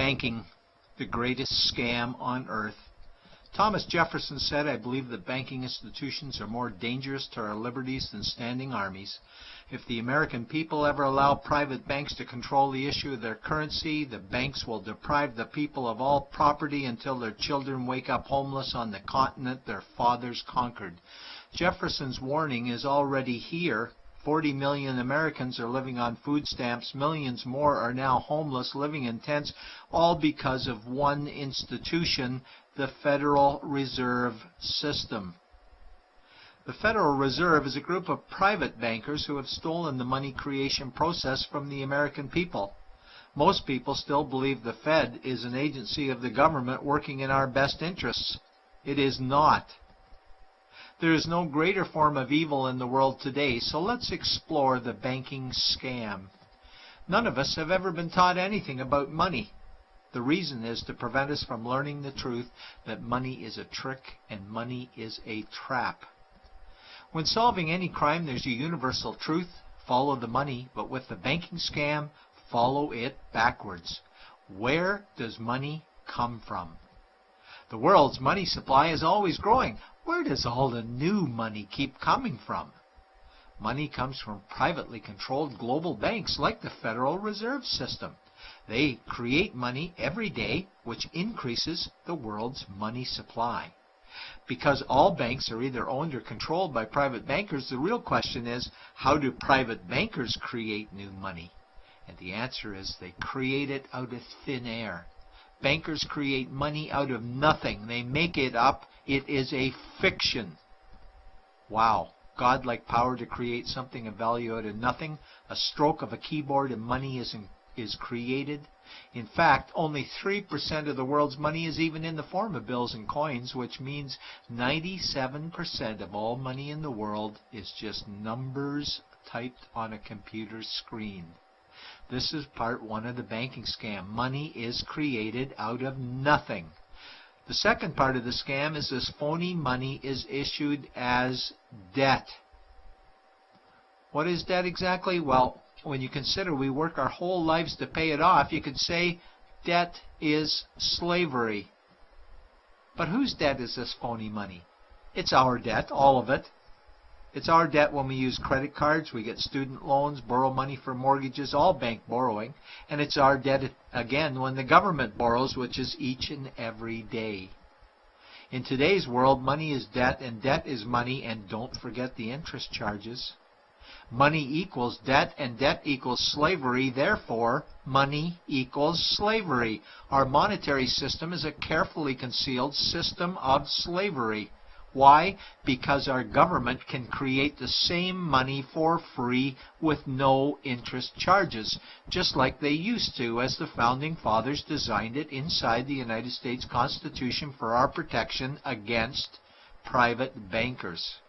Banking, the greatest scam on earth. Thomas Jefferson said, "I believe that banking institutions are more dangerous to our liberties than standing armies. If the American people ever allow private banks to control the issue of their currency, the banks will deprive the people of all property until their children wake up homeless on the continent their fathers conquered." Jefferson's warning is already here. 40 million Americans are living on food stamps. Millions more are now homeless, living in tents, all because of one institution, the Federal Reserve System. The Federal Reserve is a group of private bankers who have stolen the money creation process from the American people. Most people still believe the Fed is an agency of the government working in our best interests. It is not. There is no greater form of evil in the world today, so let's explore the banking scam. None of us have ever been taught anything about money. The reason is to prevent us from learning the truth that money is a trick and money is a trap. When solving any crime, there's a universal truth: follow the money, but with the banking scam, follow it backwards. Where does money come from? The world's money supply is always growing. Where does all the new money keep coming from? Money comes from privately controlled global banks like the Federal Reserve System. They create money every day, which increases the world's money supply. Because all banks are either owned or controlled by private bankers, the real question is, how do private bankers create new money? And the answer is they create it out of thin air. Bankers create money out of nothing. They make it up. It is a fiction. Wow. Godlike power to create something of value out of nothing. A stroke of a keyboard and money is created. In fact, only 3% of the world's money is even in the form of bills and coins, which means 97% of all money in the world is just numbers typed on a computer screen. This is part one of the banking scam. Money is created out of nothing. The second part of the scam is this phony money is issued as debt. What is debt exactly? Well, when you consider we work our whole lives to pay it off, you could say debt is slavery. But whose debt is this phony money? It's our debt, all of it. It's our debt when we use credit cards, we get student loans, borrow money for mortgages, all bank borrowing. And it's our debt again when the government borrows, which is each and every day. In today's world, money is debt and debt is money, and don't forget the interest charges. Money equals debt and debt equals slavery, therefore money equals slavery. Our monetary system is a carefully concealed system of slavery. Why? Because our government can create the same money for free with no interest charges, just like they used to, as the Founding Fathers designed it inside the United States Constitution for our protection against private bankers.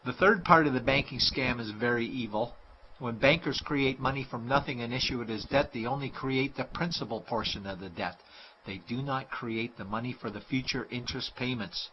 The third part of the banking scam is very evil. When bankers create money from nothing and issue it as debt, they only create the principal portion of the debt. They do not create the money for the future interest payments.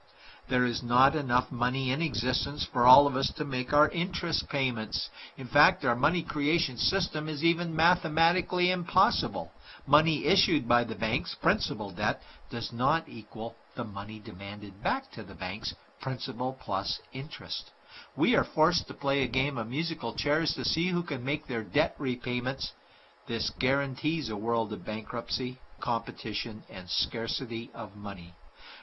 There is not enough money in existence for all of us to make our interest payments. In fact, our money creation system is even mathematically impossible. Money issued by the banks, principal debt, does not equal the money demanded back to the banks, principal plus interest. We are forced to play a game of musical chairs to see who can make their debt repayments. This guarantees a world of bankruptcy, competition, and scarcity of money.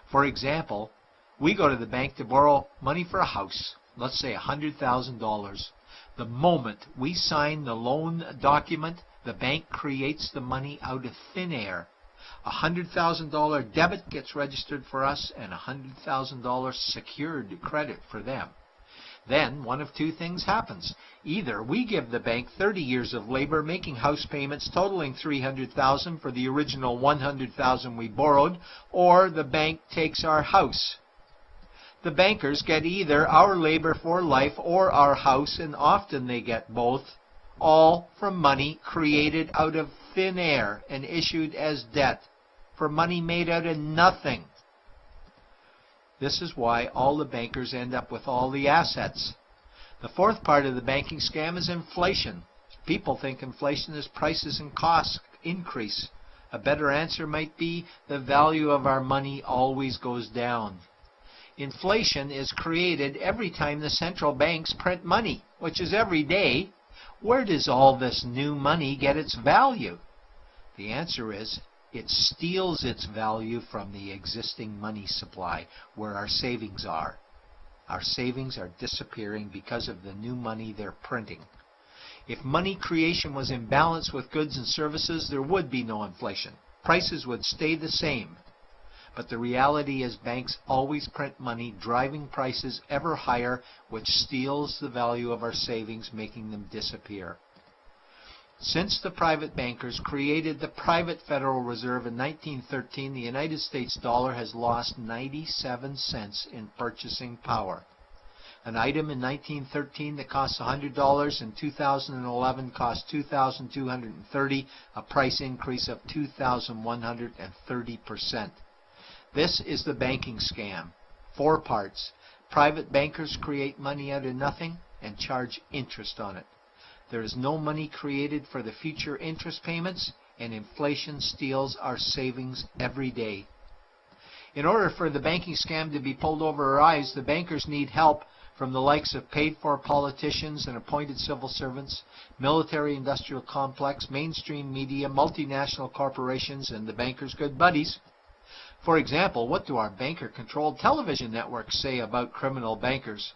For example, we go to the bank to borrow money for a house, let's say $100,000. The moment we sign the loan document, the bank creates the money out of thin air. A $100,000 debit gets registered for us and a $100,000 secured credit for them. Then one of two things happens. Either we give the bank 30 years of labor making house payments totaling $300,000 for the original $100,000 we borrowed, or the bank takes our house. The bankers get either our labor for life or our house, and often they get both, all from money created out of thin air and issued as debt, for money made out of nothing. This is why all the bankers end up with all the assets. The fourth part of the banking scam is inflation. People think inflation is prices and costs increase. A better answer might be the value of our money always goes down. Inflation is created every time the central banks print money, which is every day. Where does all this new money get its value? The answer is it steals its value from the existing money supply, where our savings are. Our savings are disappearing because of the new money they're printing. If money creation was in balance with goods and services, there would be no inflation. Prices would stay the same. But the reality is banks always print money, driving prices ever higher, which steals the value of our savings, making them disappear. Since the private bankers created the private Federal Reserve in 1913, the United States dollar has lost 97 cents in purchasing power. An item in 1913 that cost $100 in 2011 cost $2,230, a price increase of 2,130%. This is the banking scam. 4 parts. Private bankers create money out of nothing and charge interest on it. There is no money created for the future interest payments, and inflation steals our savings every day. In order for the banking scam to be pulled over our eyes, the bankers need help from the likes of paid-for politicians and appointed civil servants, military-industrial complex, mainstream media, multinational corporations, and the bankers' good buddies. For example, what do our banker-controlled television networks say about criminal bankers?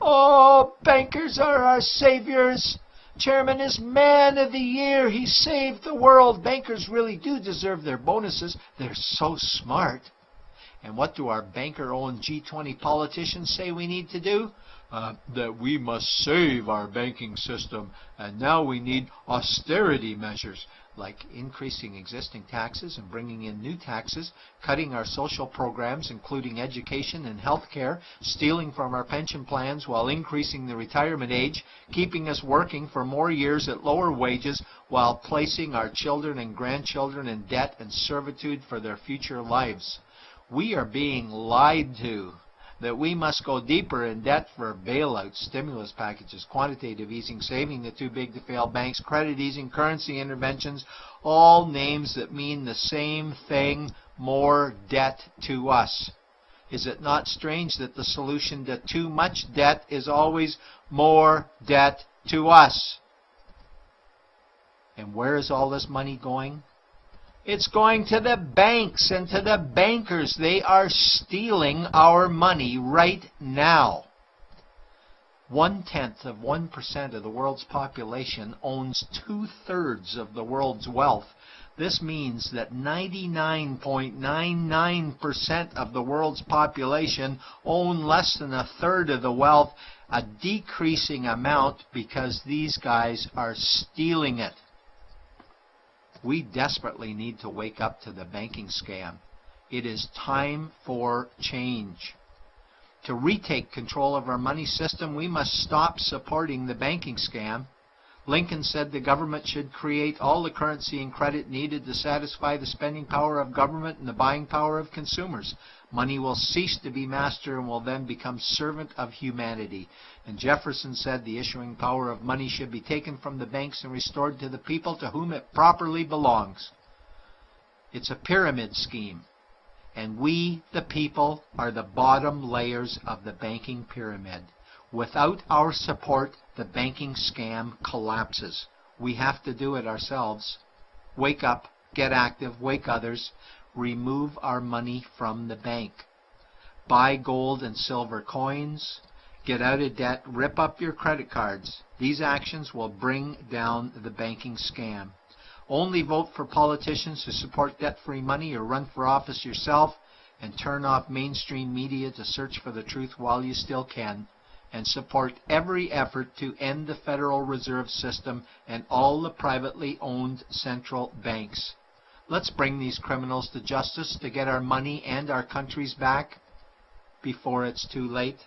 "Oh, bankers are our saviors. Chairman is man of the year. He saved the world. Bankers really do deserve their bonuses. They're so smart." And what do our banker-owned G20 politicians say we need to do? That we must save our banking system, and now we need austerity measures, like increasing existing taxes and bringing in new taxes, cutting our social programs, including education and health care, stealing from our pension plans while increasing the retirement age, keeping us working for more years at lower wages while placing our children and grandchildren in debt and servitude for their future lives. We are being lied to that we must go deeper in debt for bailouts, stimulus packages, quantitative easing, saving the too big to fail banks, credit easing, currency interventions, all names that mean the same thing, more debt to us. Is it not strange that the solution to too much debt is always more debt to us? And where is all this money going? It's going to the banks and to the bankers. They are stealing our money right now. 0.1% of the world's population owns 2/3 of the world's wealth. This means that 99.99% of the world's population own less than 1/3 of the wealth, a decreasing amount because these guys are stealing it. We desperately need to wake up to the banking scam. It is time for change. To retake control of our money system, we must stop supporting the banking scam. Lincoln said the government should create all the currency and credit needed to satisfy the spending power of government and the buying power of consumers. Money will cease to be master and will then become servant of humanity. And Jefferson said the issuing power of money should be taken from the banks and restored to the people to whom it properly belongs. It's a pyramid scheme. And we, the people, are the bottom layers of the banking pyramid. Without our support, the banking scam collapses. We have to do it ourselves. Wake up, get active, wake others. Remove our money from the bank. Buy gold and silver coins. Get out of debt. Rip up your credit cards. These actions will bring down the banking scam. Only vote for politicians who support debt-free money, or run for office yourself, and turn off mainstream media to search for the truth while you still can. And support every effort to end the Federal Reserve System and all the privately owned central banks. Let's bring these criminals to justice to get our money and our countries back before it's too late.